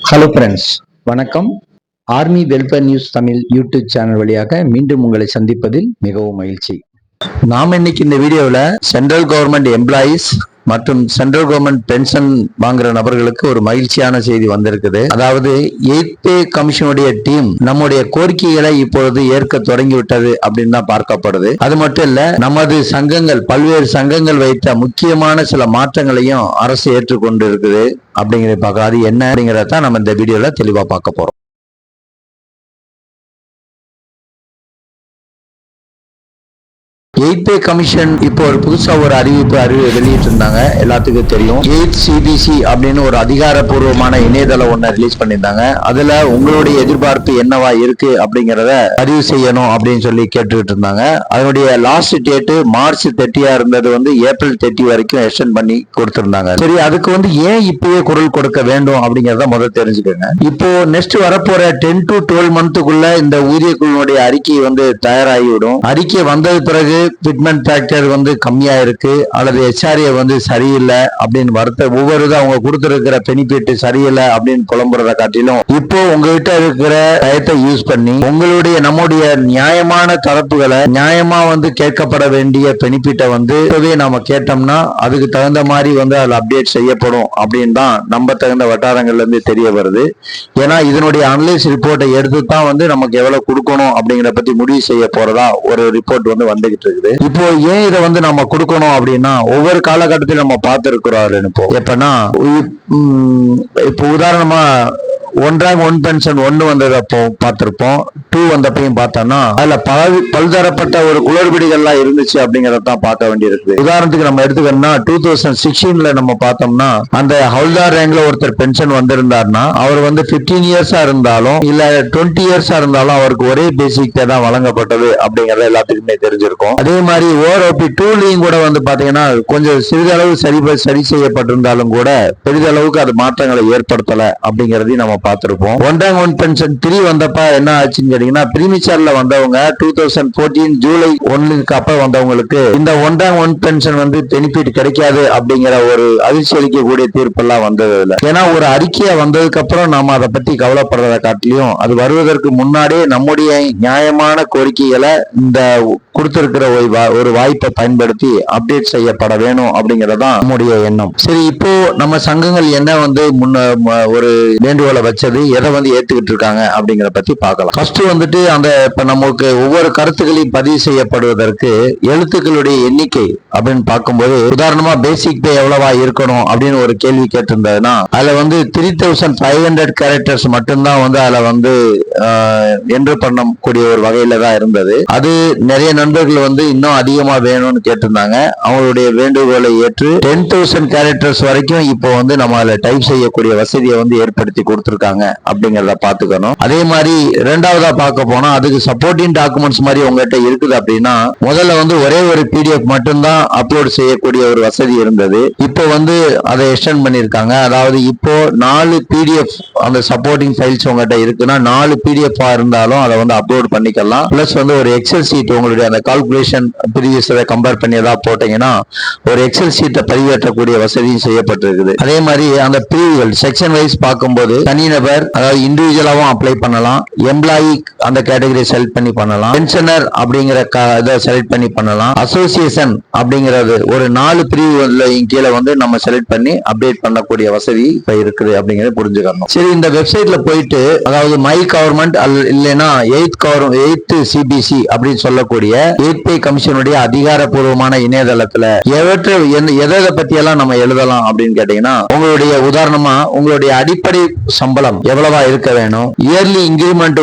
Hello friends, வணக்கம். Army welfare news Tamil YouTube channel வழியாக மீண்டும் உங்களை சந்திப்பதில் மிகவும் மகிழ்ச்சி. நாம் இன்னைக்கு இந்த வீடியோவில் சென்ட்ரல் கவர்மெண்ட் எம்ப்ளாயீஸ் மற்றும் சென்ட்ரல் கவர்மெண்ட் பென்ஷன் வாங்குற நபர்களுக்கு ஒரு மகிழ்ச்சியான செய்தி வந்திருக்குது. அதாவது 8th பே கமிஷனுடைய டீம் நம்முடைய கோரிக்கைகளை இப்பொழுது ஏற்க தொடங்கிவிட்டது அப்படின்னு தான் பார்க்கப்படுது. அது மட்டும் இல்ல, நமது சங்கங்கள் பல்வேறு சங்கங்கள் வைத்த முக்கியமான சில மாற்றங்களையும் அரசு ஏற்றுக்கொண்டு இருக்குது அப்படிங்கிறத பார்க்க. அது என்ன அப்படிங்கிறத நம்ம இந்த வீடியோல தெளிவா பார்க்க போறோம். 8th பே கமிஷன் இப்போ ஒரு புதுசா ஒரு அறிவிப்பு வெளியிட்டு இருந்தாங்க. எல்லாத்துக்கும் தெரியும், 8th CBC அப்படின்னு ஒரு அதிகாரப்பூர்வமான இணையதளம் ஒண்ணு ரிலீஸ் பண்ணியிருந்தாங்க. அதுல உங்களுடைய எதிர்பார்ப்பு என்னவா இருக்கு அப்படிங்கறத பதிவு செய்யணும் அப்படின்னு சொல்லி கேட்டுக்கிட்டு இருந்தாங்க. அதனுடைய லாஸ்ட் டேட் மார்ச் 30 இருந்தது ஏப்ரல் 30 வரைக்கும் எக்ஸ்டெண்ட் பண்ணி கொடுத்திருந்தாங்க. சரி, அதுக்கு ஏன் இப்பயே குரல் கொடுக்க வேண்டும் அப்படிங்கறத முதல் தெரிஞ்சுக்கோங்க. இப்போ நெக்ஸ்ட் வரப்போற 10 to 12 மந்த்துக்குள்ள இந்த ஊதிய குழுவுடைய அறிக்கை தயாராகிவிடும். அறிக்கை வந்தது பிறகு ஃபிட்மென்ட் ஃபேக்டர் கம்மியா இருக்கு அல்லது HRA சரியில்லை அப்படின்னு ஒவ்வொரு அவங்க கொடுத்திருக்கிற பெனிஃபிட் சரியில்லை அப்படின்னு புலம்புறத காட்டிலும் இப்போ உங்ககிட்ட இருக்கிற டயத்தை யூஸ் பண்ணி நம்முடைய நியாயமான தரப்புகளை நியாயமா கேட்கப்பட வேண்டிய பெனிஃபிட்டை இப்பவே நாம கேட்டோம்னா அதுக்கு தகுந்த மாதிரி அதுல அப்டேட் செய்யப்படும் அப்படின்னு தான் நம்ப தகுந்த வட்டாரங்கள்ல இருந்து தெரிய வருது. ஏன்னா இதனுடைய அனலைஸ் ரிப்போர்ட்டை எடுத்து தான் நமக்கு எவ்வளவு கொடுக்கணும் அப்படிங்கிற பத்தி முடிவு செய்ய போறதா ஒரு ரிப்போர்ட் வந்துகிட்டு இருக்கு. இப்போ ஏன் இதை நம்ம கொடுக்கணும் அப்படின்னா, ஒவ்வொரு காலகட்டத்திலும் நம்ம பார்த்திருக்கிறோம். எப்பன்னா இப்போ உதாரணமா 1 rank 1 pension 1 வந்ததப்போ பார்த்திருப்போம், 2 வந்தப்பையும் பார்த்தோம்னா அதுல பல்தரப்பட்ட ஒரு குளறுபடிகள்லாம் இருந்துச்சு அப்படிங்கறதான் பார்க்க வேண்டியிருக்கு. உதாரணத்துக்கு நம்ம எடுத்துக்கணும்னா 2016 நம்ம பார்த்தோம்னா அந்த ஹவுல்தார் ரேங்க்ல ஒருத்தர் பென்ஷன் வந்திருந்தாருன்னா அவர் 15 இயர்ஸா இருந்தாலும் இல்ல 20 இயர்ஸா இருந்தாலும் அவருக்கு ஒரே பேசிக் பே தான் வழங்கப்பட்டது அப்படிங்கறது எல்லாத்துக்குமே தெரிஞ்சிருக்கும். அதே மாதிரி OROP 2லயும் கூட பாத்தீங்கன்னா கொஞ்சம் சிறிதளவு சரி செய்யப்பட்டிருந்தாலும் கூட பெரிதளவுக்கு அது மாற்றங்களை ஏற்படுத்தல அப்படிங்கறதையும் நம்ம பார்த்திருப்போம். 1 rank 1 pension 3 வந்தப்ப என்ன ஆச்சுன்னு கேட்டீங்கன்னா, பிரீமிச்சர்ல வந்தவங்க 2014 ஜூலை 1க்கு அப்ப வந்தவங்களுக்கு இந்த 1 rank 1 pension பெனிஃபிட் கிடைக்காது அப்படிங்கிற ஒரு அதிர்ச்சி அளிக்கக்கூடிய தீர்ப்பெல்லாம் வந்தது இல்லை. ஏன்னா ஒரு அறிக்கையா வந்ததுக்கு அப்புறம் நாம அதை பத்தி கவலைப்படுறதை காட்டிலையும் அது வருவதற்கு முன்னாடியே நம்முடைய நியாயமான கோரிக்கைகளை இந்த கொடுத்திருக்கிற ஒரு வாய்ப்பை பயன்படுத்தி அப்டேட் செய்யப்பட வேணும் அப்படிங்கறதான் நம்முடைய எண்ணம். சரி, இப்போ நம்ம சங்கங்கள் என்ன ஒரு வேண்டுகோளை வச்சது, எதை ஏத்துக்கிட்டு இருக்காங்க அப்படிங்கிற பத்தி பார்க்கலாம். ஃபர்ஸ்ட் அந்த இப்ப நமக்கு ஒவ்வொரு கருத்துக்களையும் பதிவு செய்யப்படுவதற்கு எழுத்துக்களுடைய எண்ணிக்கை அப்படின்னு பார்க்கும்போது, உதாரணமா பேசிக் பே எவ்வளவா இருக்கணும் அப்படின்னு ஒரு கேள்வி கேட்டிருந்ததுன்னா அதுல 3500 கேரக்டர்ஸ் மட்டும்தான் அதுல என்ட்ரு பண்ணக்கூடிய ஒரு வகையில தான் இருந்தது. அது நிறைய நண்பர்கள் இன்னும் அதிகமா வேணும்னு கேட்டிருந்தாங்க. அவங்களுடைய வேண்டுகோளை ஏற்று 10,000 கேரக்டர்ஸ் வரைக்கும் இப்போ நம்ம அதுல டைப் செய்யக்கூடிய வசதியை ஏற்படுத்தி கொடுத்திருக்காங்க அப்படிங்கறத பாத்துக்கணும். அதே மாதிரி இரண்டாவதா பார்க்க போனா அதுக்கு சப்போர்ட்டிங் டாக்குமெண்ட்ஸ் மாதிரி உங்ககிட்ட இருக்குது அப்படின்னா முதல்ல ஒரே ஒரு PDF மட்டும்தான் அப்லோட் செய்யக்கூடிய ஒரு வசதி இருந்தது. இப்போ அதை எக்ஸ்டெண்ட் பண்ணிருக்காங்க. அதாவது இப்போ 4 PDF அந்த சப்போர்ட்டிங் ஃபைல்ஸ் உங்ககிட்ட இருக்குன்னா 4 PDF இருந்தாலும் அதை அப்லோட் பண்ணிக்கலாம். பிளஸ் ஒரு எக்ஸல் சீட் உங்களுடைய அந்த கால்குலேஷன் ப்ரீவியஸ் கம்பேர் பண்ணி ஏதாவது போட்டீங்கன்னா ஒரு எக்ஸல் சீட்டை பதிவேற்றக்கூடிய வசதியும் செய்யப்பட்டிருக்குது. அதே மாதிரி அந்த பிரிவுகள் செக்ஷன் வைஸ் பார்க்கும்போது தனிநபர் அதாவது இண்டிவிஜுவலாவும் அப்ளை பண்ணலாம், எம்ப்ளாயி அந்த கேட்டகரி செலக்ட் பண்ணி பண்ணலாம், பென்ஷனர் அப்படிங்கிற இதை செலக்ட் பண்ணி பண்ணலாம், அசோசியேஷன் அப்படிங்கிறது ஒரு 4 பிரிவுல கீழே நம்ம செலக்ட் பண்ணி அப்டேட் பண்ணக்கூடிய வசதி இப்ப இருக்குது அப்படிங்கறத புரிஞ்சுக்கணும். சரி, இந்த வெப்சைட்ல போயிட்டு அதாவது மை கவர்மெண்ட் இல்லைன்னா 8th CBC அப்படின்னு சொல்லக்கூடிய 8th பே கமிஷனுடைய அதிகாரப்பூர்வமான இணையதளத்துல எதை பத்தி எல்லாம் நம்ம எழுதலாம் அப்படின்னு கேட்டீங்கன்னா, உங்களுடைய உதாரணமா உங்களுடைய அடிப்படை சம்பளம் எவ்வளவா இருக்க வேணும், இயர்லி இன்கிரிமெண்ட்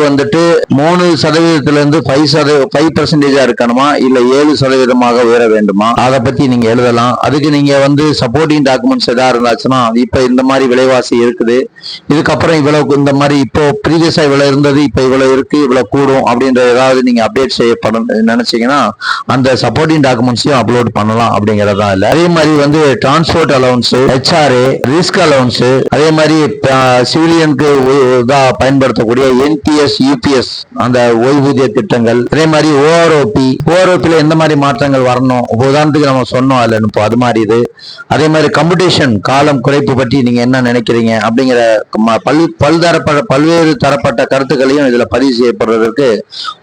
3% இருந்து 5% இருக்கணுமா இல்ல 7% உயர வேண்டுமா, அதை பத்தி நீங்க எழுதலாம். அதுக்கு நீங்க சப்போர்ட்டிங் டாக்குமெண்ட்ஸ் எதா இருந்தாச்சுன்னா இப்ப இந்த மாதிரி விலைவாசி இருக்குது, இதுக்கப்புறம் இவ்வளவு இந்த மாதிரி இப்போ ப்ரீவியஸா இவ்வளவு இருந்தது இப்ப இவ்வளவு இருக்கு இவ்வளவு கூடும் அப்படின்ற ஏதாவது நீங்க அப்டேட் செய்யப்படும் நினைச்சீங்கன்னா அந்த சப்போர்ட்டிங் டாக்குமெண்ட்ஸையும் அப்லோட் பண்ணலாம் அப்படிங்கறதா இல்ல. அதே மாதிரி transport allowance, HRA, risk allowance, அதே மாதிரி சிவிலியன் பென்ஷனுக்கு பயன்படுத்தக்கூடிய NPS UPS அந்த ஓய்வூதிய திட்டங்கள், அதே மாதிரி ஓஆர்ஓபில எந்த மாதிரி மாற்றங்கள் வரணும், உதாரணத்துக்கு நம்ம சொன்னோம் அதுல இப்போ அது மாதிரி இது. அதே மாதிரி கம்ப்யூட்டேஷன் காலம் குறைப்பு பற்றி நீங்க என்ன நினைக்கிறீங்க அப்படிங்கிற பல்வேறு தரப்பட்ட கருத்துக்களையும் இதுல பதிவு செய்யப்படுறதுக்கு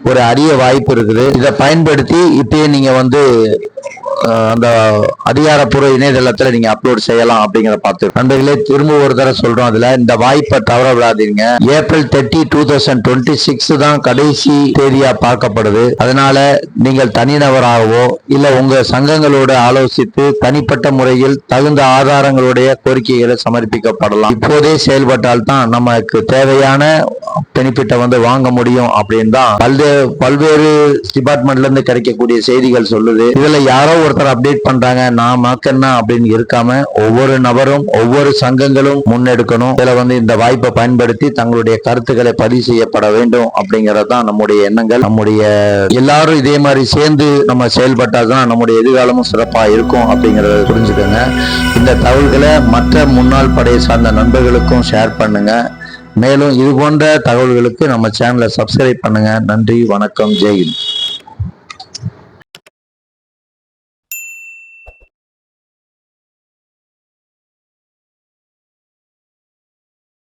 ஒரு அரிய வாய்ப்பு இருக்குது. இதை பயன்படுத்தி இப்பயே நீங்க வந்து அந்த அதிகாரப்பூர்வ இணையதளத்துல நீங்க அப்லோட் செய்யலாம் அப்படிங்கிற பார்த்து நண்பர்களே, திரும்ப ஒரு தடவை சொல்றோம், அதுல இந்த வாய்ப்பை தவற விடாதீங்க. April 30, 2026 தான் கடைசி தேதியா பார்க்கப்படுது. அதனால நீங்கள் தனிநபராகவோ இல்ல உங்க சங்கங்களோட ஆலோசித்து தனிப்பட்ட முறையில் தகுந்த ஆதாரங்களுடைய கோரிக்கைகளை சமர்ப்பிக்கப்படலாம். இப்போதே செயல்பட்டால் தான் நமக்கு தேவையான பெனிஃபிட்டை வந்து வாங்க முடியும் அப்படின்னு தான் பல்வேறு டிபார்ட்மெண்ட்ல இருந்து கிடைக்கக்கூடிய செய்திகள் சொல்லுது. இதுல யாரோ ஒருத்தர் அப்டேட் பண்றாங்க, நமக்கு என்ன அப்படின்னு இருக்காம ஒவ்வொரு நபரும் ஒவ்வொரு சங்கங்களும் முன்னெடுக்கணும். இதுல வந்து இந்த வாய்ப்பை பயன்படுத்தி தங்களுடைய கருத்துக்களை பதிவு செய்யப்பட வேண்டும் அப்படிங்கறது தான் நம்முடைய எண்ணங்கள். நம்முடைய எல்லாரும் இதே மாதிரி சேர்ந்து நம்ம செயல்பட்டாதான் நம்முடைய எதிர்காலமும் சிறப்பா இருக்கும் அப்படிங்கறத புரிஞ்சுக்கோங்க. இந்த தகவல்களை மற்ற முன்னாள் படையை சார்ந்த நண்பர்களுக்கும் ஷேர் பண்ணுங்க. மேலும் இது போன்ற தகவல்களுக்கு நம்ம சேனலை சப்ஸ்கிரைப் பண்ணுங்க. நன்றி, வணக்கம், ஜெய் ஹிந்த்.